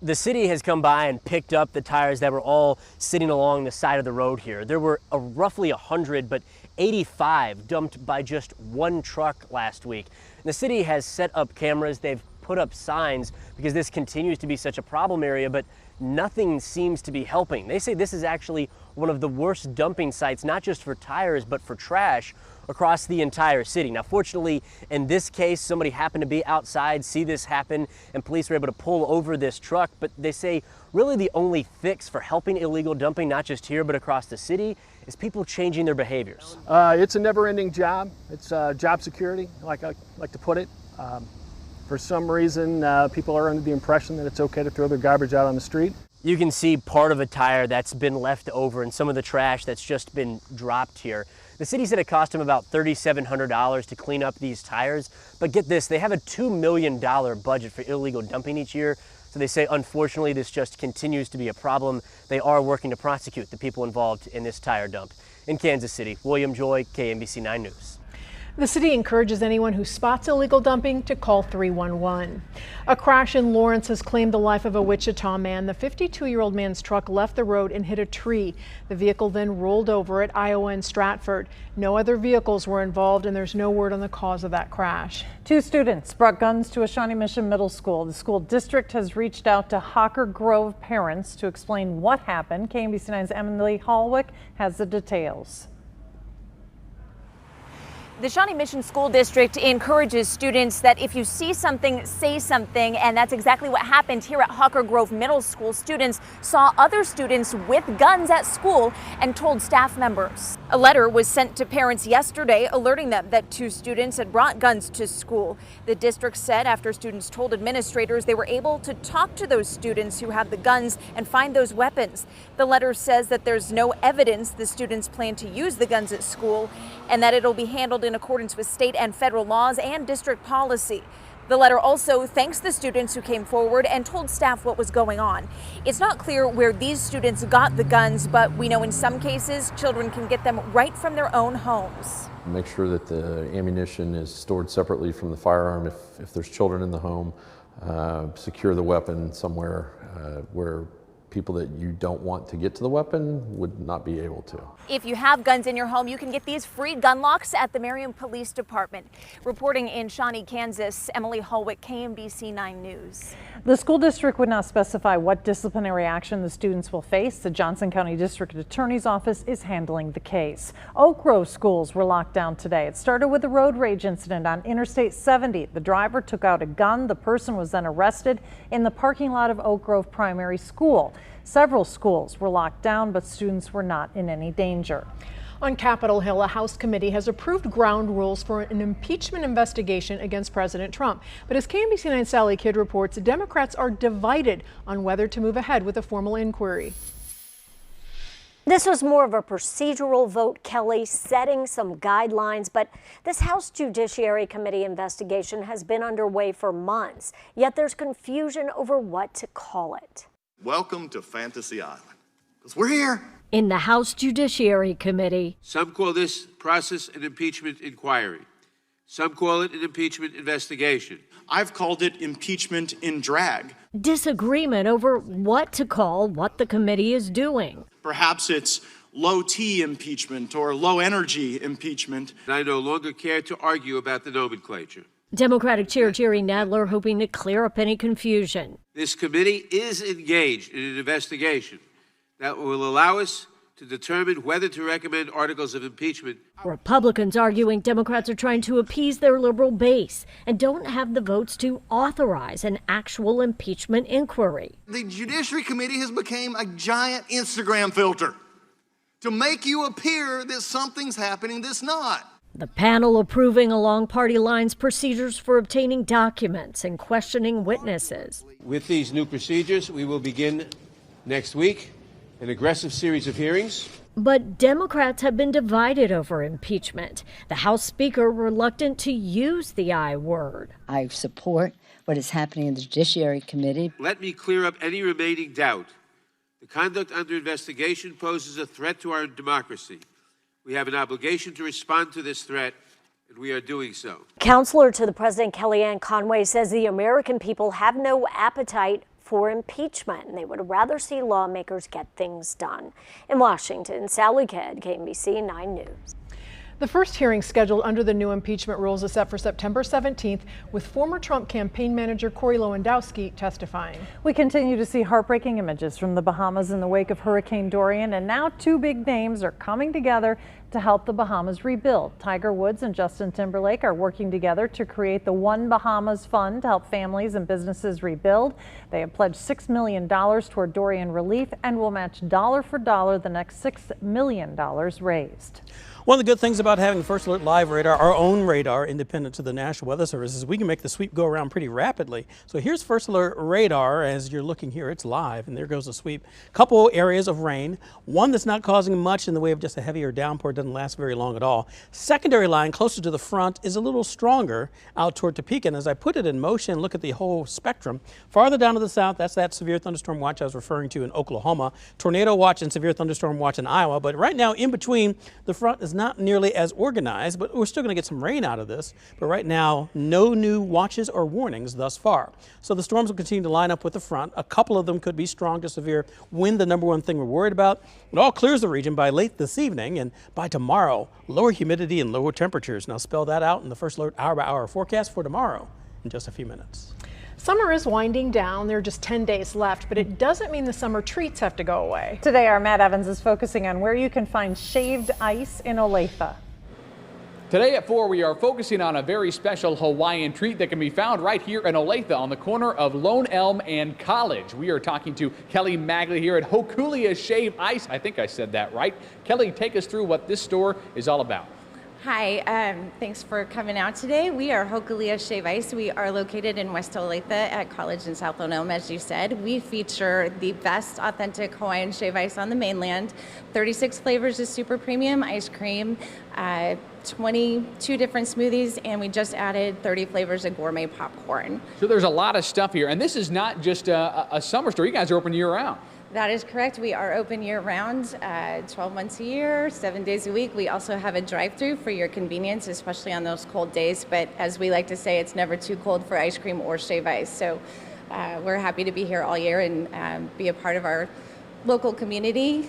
The city has come by and picked up the tires that were all sitting along the side of the road here. There were roughly 100, but 85 dumped by just one truck last week. And the city has set up cameras, they've put up signs because this continues to be such a problem area, but nothing seems to be helping. They say this is actually one of the worst dumping sites, not just for tires, but for trash across the entire city. Now, fortunately, in this case, somebody happened to be outside, see this happen, and police were able to pull over this truck. But they say really the only fix for helping illegal dumping, not just here, but across the city, is people changing their behaviors. It's a never-ending job. It's job security, like I like to put it. For some reason, people are under the impression that it's okay to throw their garbage out on the street. You can see part of a tire that's been left over and some of the trash that's just been dropped here. The city said it cost them about $3,700 to clean up these tires, but get this, they have a $2 million budget for illegal dumping each year. So they say, unfortunately, this just continues to be a problem. They are working to prosecute the people involved in this tire dump. In Kansas City, William Joy, KMBC 9 News. The city encourages anyone who spots illegal dumping to call 311. A crash in Lawrence has claimed the life of a Wichita man. The 52-year-old man's truck left the road and hit a tree. The vehicle then rolled over at Iowa and Stratford. No other vehicles were involved, and there's no word on the cause of that crash. 2 students brought guns to a Shawnee Mission middle school. The school district has reached out to Hawker Grove parents to explain what happened. KMBC 9's Emily Hallwick has the details. The Shawnee Mission School District encourages students that if you see something, say something, and that's exactly what happened here at Hawker Grove Middle School. Students saw other students with guns at school and told staff members. A letter was sent to parents yesterday alerting them that 2 students had brought guns to school. The district said after students told administrators, they were able to talk to those students who had the guns and find those weapons. The letter says that there's no evidence the students plan to use the guns at school and that it'll be handled in accordance with state and federal laws and district policy. The letter also thanks the students who came forward and told staff what was going on. It's not clear where these students got the guns, but we know in some cases children can get them right from their own homes. Make sure that the ammunition is stored separately from the firearm if there's children in the home. Secure the weapon somewhere where people that you don't want to get to the weapon would not be able to. If you have guns in your home, you can get these free gun locks at the Marion Police Department. Reporting in Shawnee, Kansas, Emily Hallwick, KMBC 9 News. The school district would not specify what disciplinary action the students will face. The Johnson County District Attorney's Office is handling the case. Oak Grove schools were locked down today. It started with a road rage incident on Interstate 70. The driver took out a gun. The person was then arrested in the parking lot of Oak Grove Primary School. Several schools were locked down, but students were not in any danger. On Capitol Hill, a House committee has approved ground rules for an impeachment investigation against President Trump. But as KMBC 9's Sally Kidd reports, Democrats are divided on whether to move ahead with a formal inquiry. This was more of a procedural vote, Kelly, setting some guidelines, but this House Judiciary Committee investigation has been underway for months, yet there's confusion over what to call it. Welcome to Fantasy Island, because we're here. In the House Judiciary Committee, some call this process an impeachment inquiry. Some call it an impeachment investigation. I've called it impeachment in drag. Disagreement over what to call what the committee is doing. Perhaps it's low-T impeachment or low-energy impeachment. And I no longer care to argue about the nomenclature. Democratic Chair Jerry Nadler hoping to clear up any confusion. This committee is engaged in an investigation that will allow us to determine whether to recommend articles of impeachment. Republicans arguing Democrats are trying to appease their liberal base and don't have the votes to authorize an actual impeachment inquiry. The Judiciary Committee has become a giant Instagram filter to make you appear that something's happening that's not. The panel approving along party lines procedures for obtaining documents and questioning witnesses. With these new procedures, we will begin next week an aggressive series of hearings. But Democrats have been divided over impeachment. The House Speaker reluctant to use the I word. I support what is happening in the Judiciary Committee. Let me clear up any remaining doubt. The conduct under investigation poses a threat to our democracy. We have an obligation to respond to this threat, and we are doing so. Counselor to the President Kellyanne Conway says the American people have no appetite for impeachment, and they would rather see lawmakers get things done. In Washington, Sally Kidd, KMBC 9 News. The first hearing scheduled under the new impeachment rules is set for September 17th, with former Trump campaign manager Corey Lewandowski testifying. We continue to see heartbreaking images from the Bahamas in the wake of Hurricane Dorian, and now two big names are coming together to help the Bahamas rebuild. Tiger Woods and Justin Timberlake are working together to create the One Bahamas Fund to help families and businesses rebuild. They have pledged $6 million toward Dorian relief and will match dollar for dollar the next $6 million raised. One of the good things about having First Alert Live radar, our own radar independent to the National Weather Service, is we can make the sweep go around pretty rapidly. So here's First Alert radar. As you're looking here, it's live, and there goes the sweep. Couple areas of rain, one that's not causing much in the way of just a heavier downpour, doesn't last very long at all. Secondary line closer to the front is a little stronger out toward Topeka, and as I put it in motion, look at the whole spectrum. Farther down to the south, that's that severe thunderstorm watch I was referring to in Oklahoma, tornado watch and severe thunderstorm watch in Iowa, but right now in between, the front is not nearly as organized, but we're still going to get some rain out of this. But right now, no new watches or warnings thus far. So the storms will continue to line up with the front. A couple of them could be strong to severe wind, the number one thing we're worried about. It all clears the region by late this evening, and by tomorrow, lower humidity and lower temperatures. Now spell that out in the First Alert hour-by-hour forecast for tomorrow in just a few minutes. Summer is winding down. There are just 10 days left, but it doesn't mean the summer treats have to go away. Today, our Matt Evans is focusing on where you can find shaved ice in Olathe. Today at 4, we are focusing on a very special Hawaiian treat that can be found right here in Olathe on the corner of Lone Elm and College. We are talking to Kelly Magley here at Hokulia Shave Ice. I think I said that right. Kelly, take us through what this store is all about. Hi, thanks for coming out today. We are Hokulia Shave Ice. We are located in West Olathe at College in South Lone Elm, as you said. We feature the best authentic Hawaiian shave ice on the mainland. 36 flavors of super premium ice cream, 22 different smoothies, and we just added 30 flavors of gourmet popcorn. So there's a lot of stuff here, and this is not just a summer store. You guys are open year-round. That is correct. We are open year-round, 12 months a year, 7 days a week. We also have a drive-through for your convenience, especially on those cold days. But as we like to say, it's never too cold for ice cream or shave ice. So we're happy to be here all year and be a part of our local community,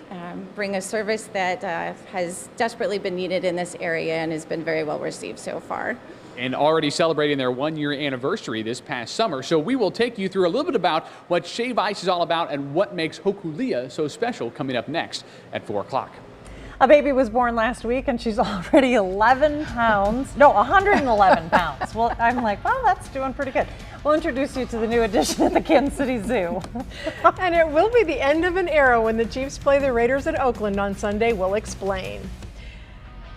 bring a service that has desperately been needed in this area and has been very well received so far. And already celebrating their 1-year anniversary this past summer. So we will take you through a little bit about what Shave Ice is all about and what makes Hokulia so special coming up next at 4 o'clock. A baby was born last week and she's already 11 pounds. No, 111 pounds. Well, I'm like, well, that's doing pretty good. We'll introduce you to the new addition at the Kansas City Zoo. And it will be the end of an era when the Chiefs play the Raiders at Oakland on Sunday. We'll explain.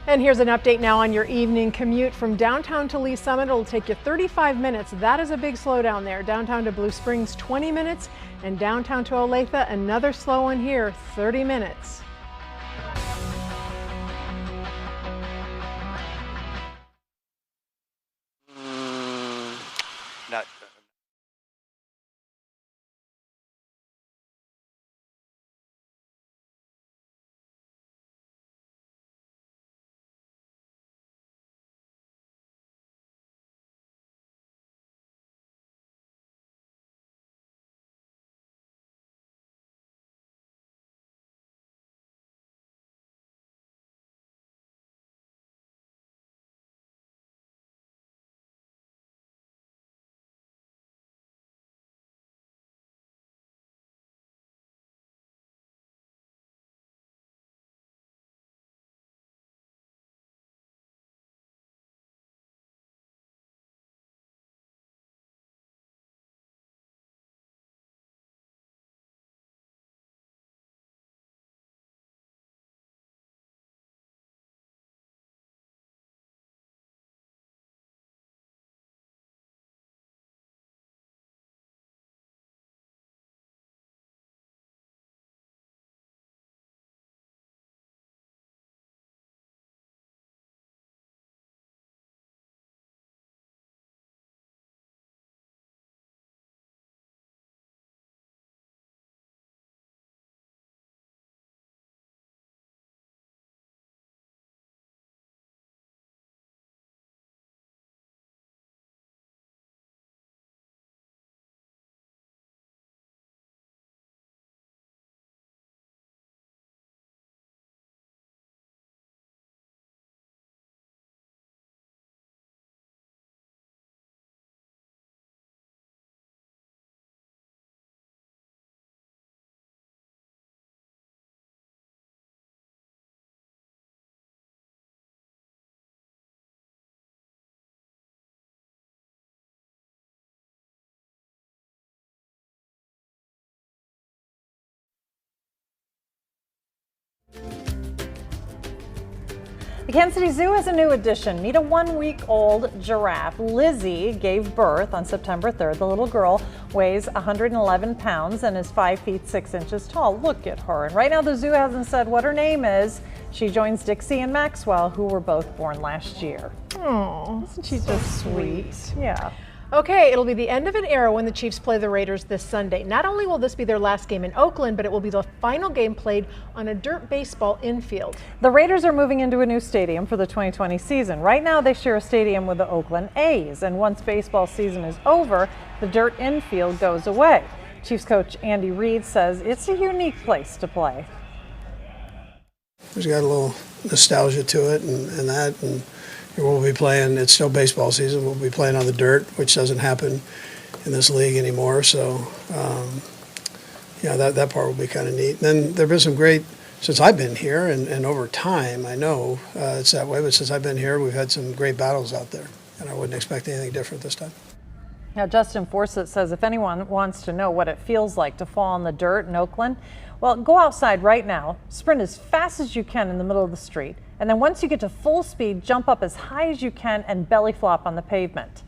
And here's an update now on your evening commute from downtown to Lee Summit. It'll take you 35 minutes. That is a big slowdown there. Downtown to Blue Springs, 20 minutes. And downtown to Olathe, another slow one here, 30 minutes. Not The Kansas City Zoo has a new addition. Meet a 1-week-old giraffe. Lizzie gave birth on September 3rd. The little girl weighs 111 pounds and is 5 feet 6 inches tall. Look at her. And right now the zoo hasn't said what her name is. She joins Dixie and Maxwell, who were both born last year. Oh, isn't she just sweet? Yeah. Okay, it'll be the end of an era when the Chiefs play the Raiders this Sunday. Not only will this be their last game in Oakland, but it will be the final game played on a dirt baseball infield. The Raiders are moving into a new stadium for the 2020 season. Right now they share a stadium with the Oakland A's, and once baseball season is over, the dirt infield goes away. Chiefs coach Andy Reid says it's a unique place to play. There's got a little nostalgia to it and we'll be playing, it's still baseball season, we'll be playing on the dirt, which doesn't happen in this league anymore. So, that part will be kind of neat. And then there have been some great, since I've been here and over time, I know it's that way, but since I've been here, we've had some great battles out there. And I wouldn't expect anything different this time. Now, Justin Forsett says if anyone wants to know what it feels like to fall on the dirt in Oakland, well, go outside right now, sprint as fast as you can in the middle of the street, and then once you get to full speed, jump up as high as you can and belly flop on the pavement.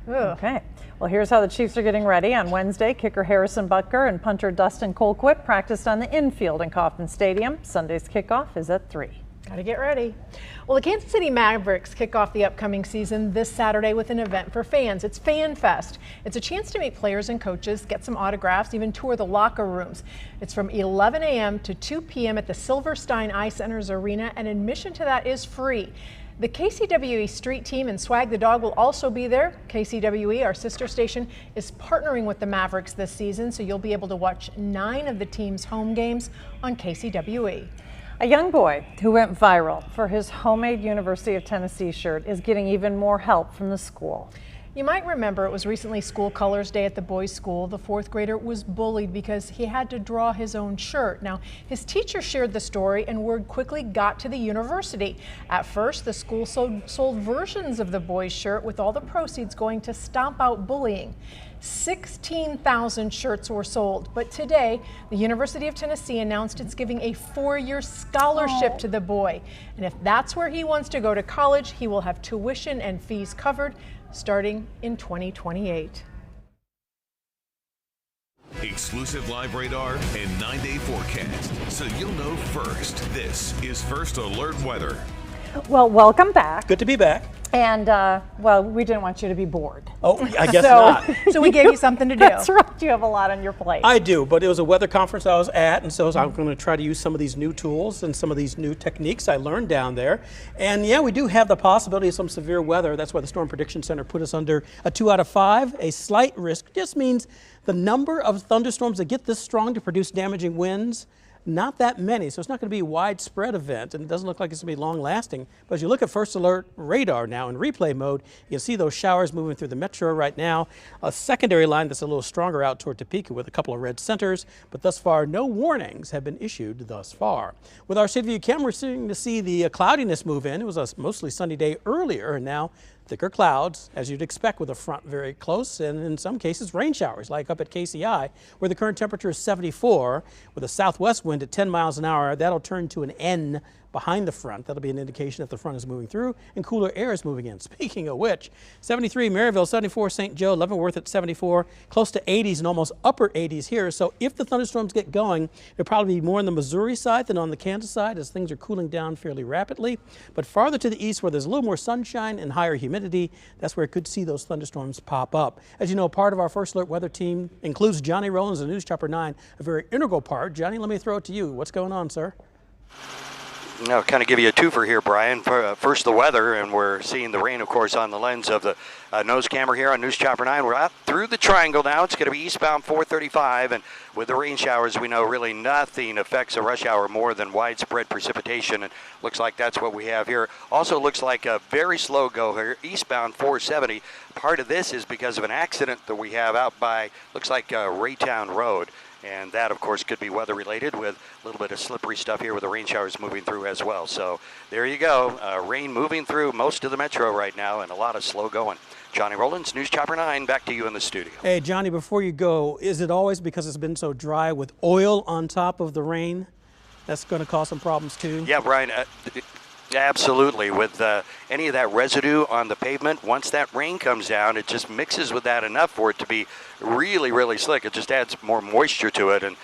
Ugh. Okay. Well, here's how the Chiefs are getting ready. On Wednesday, kicker Harrison Butker and punter Dustin Colquitt practiced on the infield in Kauffman Stadium. Sunday's kickoff is at 3. Gotta get ready. Well, the Kansas City Mavericks kick off the upcoming season this Saturday with an event for fans. It's Fan Fest. It's a chance to meet players and coaches, get some autographs, even tour the locker rooms. It's from 11 a.m. to 2 p.m. at the Silverstein Ice Centers Arena, and admission to that is free. The KCWE Street Team and Swag the Dog will also be there. KCWE, our sister station, is partnering with the Mavericks this season, so you'll be able to watch 9 of the team's home games on KCWE. A young boy who went viral for his homemade University of Tennessee shirt is getting even more help from the school. You might remember it was recently School Colors Day at the boys' school. The 4th grader was bullied because he had to draw his own shirt. Now, his teacher shared the story and word quickly got to the university. At first, the school sold versions of the boys' shirt with all the proceeds going to stomp out bullying. 16,000 shirts were sold, but today the University of Tennessee announced it's giving a 4-year scholarship to the boy. And if that's where he wants to go to college, he will have tuition and fees covered starting in 2028. Exclusive live radar and 9-day forecast, so you'll know first. This is First Alert Weather. Well, welcome back. Good to be back. And, well, we didn't want you to be bored. Oh, I guess not. So we gave you something to do. That's right. You have a lot on your plate. I do, but it was a weather conference I was at, and so I'm going to try to use some of these new tools and some of these new techniques I learned down there. And yeah, we do have the possibility of some severe weather. That's why the Storm Prediction Center put us under a 2 out of 5. A slight risk just means the number of thunderstorms that get this strong to produce damaging winds, not that many, so it's not going to be a widespread event, and it doesn't look like it's going to be long lasting. But as you look at First Alert radar now in replay mode, you can see those showers moving through the metro right now. A secondary line that's a little stronger out toward Topeka with a couple of red centers, but thus far no warnings have been issued thus far. With our City View camera, we're starting to see the cloudiness move in. It was a mostly sunny day earlier, and now thicker clouds, as you'd expect with a front very close, and in some cases rain showers, like up at KCI, where the current temperature is 74, with a southwest wind at 10 miles an hour. That'll turn to an N behind the front. That'll be an indication that the front is moving through and cooler air is moving in. Speaking of which, 73 Maryville, 74 St. Joe, Leavenworth at 74, close to 80s and almost upper 80s here. So if the thunderstorms get going, it'll probably be more on the Missouri side than on the Kansas side as things are cooling down fairly rapidly. But farther to the east where there's a little more sunshine and higher humidity, that's where it could see those thunderstorms pop up. As you know, part of our First Alert weather team includes Johnny Rollins of News Chopper 9, a very integral part. Johnny, let me throw it to you. What's going on, sir? I'll kind of give you a twofer here, Brian. First, the weather, and we're seeing the rain, of course, on the lens of the nose camera here on News Chopper 9. We're out through the triangle now. It's going to be eastbound 435, and with the rain showers, we know really nothing affects a rush hour more than widespread precipitation, and looks like that's what we have here. Also looks like a very slow go here, eastbound 470. Part of this is because of an accident that we have out by, looks like Raytown Road. And that, of course, could be weather-related with a little bit of slippery stuff here with the rain showers moving through as well. So there you go. Rain moving through most of the metro right now and a lot of slow going. Johnny Rollins, News Chopper 9, back to you in the studio. Hey, Johnny, before you go, is it always because it's been so dry with oil on top of the rain that's going to cause some problems too? Yeah, Brian. Absolutely. With any of that residue on the pavement, once that rain comes down, it just mixes with that enough for it to be really, really slick. It just adds more moisture to it. And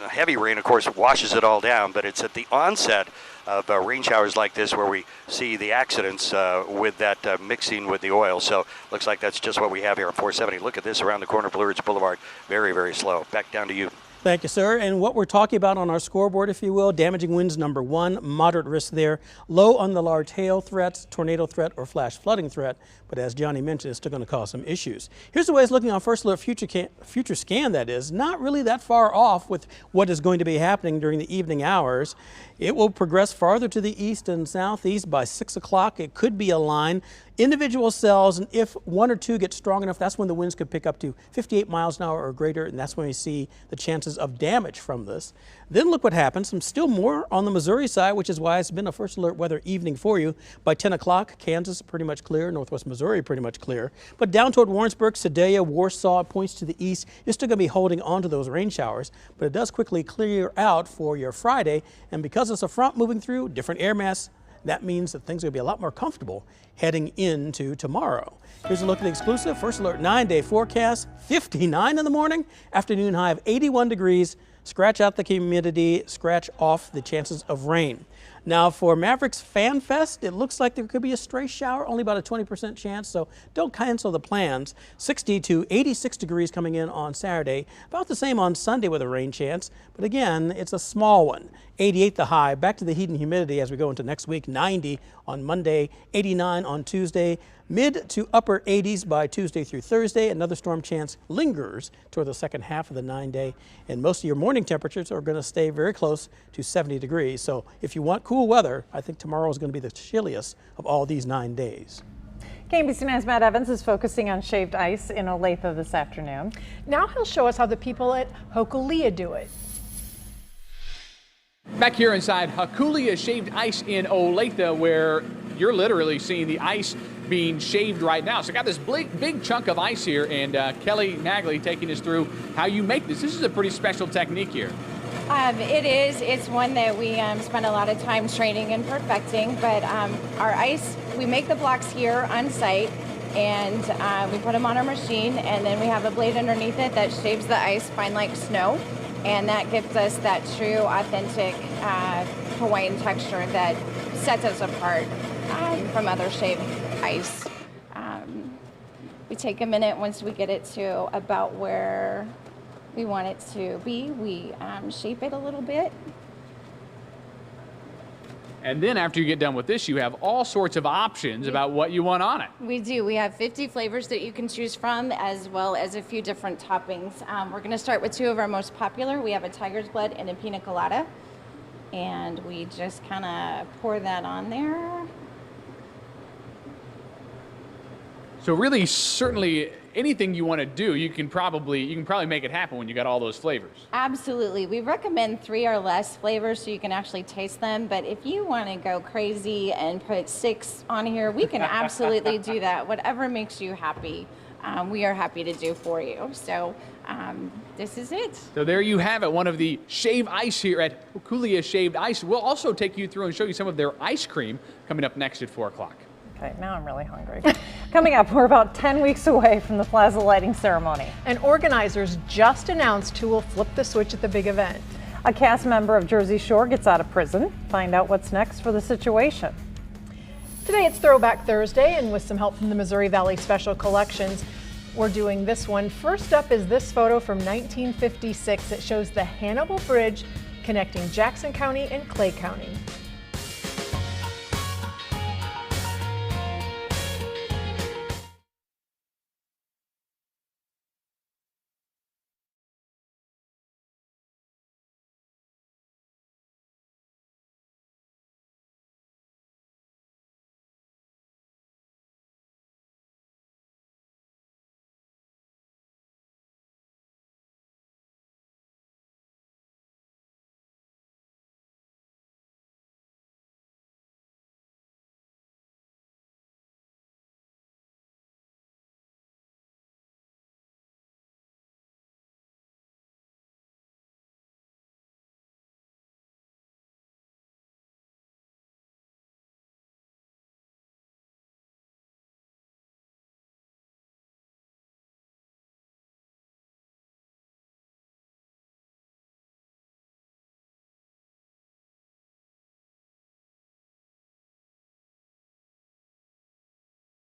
heavy rain, of course, washes it all down. But it's at the onset of rain showers like this where we see the accidents with that mixing with the oil. So looks like that's just what we have here on 470. Look at this around the corner of Blue Ridge Boulevard. Very, very slow. Back down to you. Thank you, sir. And what we're talking about on our scoreboard, if you will, damaging winds number 1, moderate risk there. Low on the large hail threats, tornado threat, or flash flooding threat. But as Johnny mentioned, it's still going to cause some issues. Here's the way it's looking on First Alert Future Scan, that is. Not really that far off with what is going to be happening during the evening hours. It will progress farther to the east and southeast by 6 o'clock. It could be a line. Individual cells, and if 1 or 2 get strong enough, that's when the winds could pick up to 58 miles an hour or greater, and that's when we see the chances of damage from this. Then look what happens. Some still more on the Missouri side, which is why it's been a First Alert weather evening for you. By 10 o'clock, Kansas pretty much clear, northwest Missouri pretty much clear. But down toward Warrensburg, Sedalia, Warsaw, it points to the east. You're still going to be holding on to those rain showers, but it does quickly clear out for your Friday. And because it's a front moving through, different air mass, that means that things are going to be a lot more comfortable heading into tomorrow. Here's a look at the exclusive First Alert 9-day forecast. 59 in the morning, afternoon high of 81 degrees. Scratch out the humidity, scratch off the chances of rain. Now for Mavericks Fan Fest, it looks like there could be a stray shower, only about a 20% chance, so don't cancel the plans. 60 to 86 degrees coming in on Saturday, about the same on Sunday with a rain chance, but again, it's a small one. 88 the high, back to the heat and humidity as we go into next week. 90 on Monday, 89 on Tuesday, mid to upper 80s by Tuesday through Thursday. Another storm chance lingers toward the second half of the 9-day, and most of your morning temperatures are going to stay very close to 70 degrees. So if you want cool weather, I think tomorrow is going to be the chilliest of all these 9 days. KMBC 9's Matt Evans is focusing on shaved ice in Olathe this afternoon. Now he'll show us how the people at Hokulea do it. Back here inside Hokulea Shaved Ice in Olathe, where you're literally seeing the ice being shaved right now. So I got this big chunk of ice here, and Kelly Magley taking us through how you make this. This is a pretty special technique here. It is. It's one that we spend a lot of time training and perfecting, but our ice, we make the blocks here on site, and we put them on our machine, and then we have a blade underneath it that shaves the ice fine like snow, and that gives us that true, authentic Hawaiian texture that sets us apart from other shaved ice. We take a minute once we get it to about where we want it to be. We shape it a little bit. And then after you get done with this, you have all sorts of options about what you want on it. We do. We have 50 flavors that you can choose from, as well as a few different toppings. We're going to start with 2 of our most popular. We have a tiger's blood and a pina colada. And we just kind of pour that on there. So really, certainly, anything you want to do, you can probably make it happen when you got all those flavors. Absolutely. We recommend 3 or less flavors so you can actually taste them. But if you want to go crazy and put 6 on here, we can absolutely do that. Whatever makes you happy, we are happy to do for you. So this is it. So there you have it, one of the Shave Ice here at Hokulea Shaved Ice. We'll also take you through and show you some of their ice cream coming up next at 4 o'clock. Okay, now I'm really hungry. Coming up, we're about 10 weeks away from the Plaza lighting ceremony. And organizers just announced who will flip the switch at the big event. A cast member of Jersey Shore gets out of prison. Find out what's next for the situation. Today it's Throwback Thursday, and with some help from the Missouri Valley Special Collections, we're doing this one. First up is this photo from 1956. It shows the Hannibal Bridge connecting Jackson County and Clay County.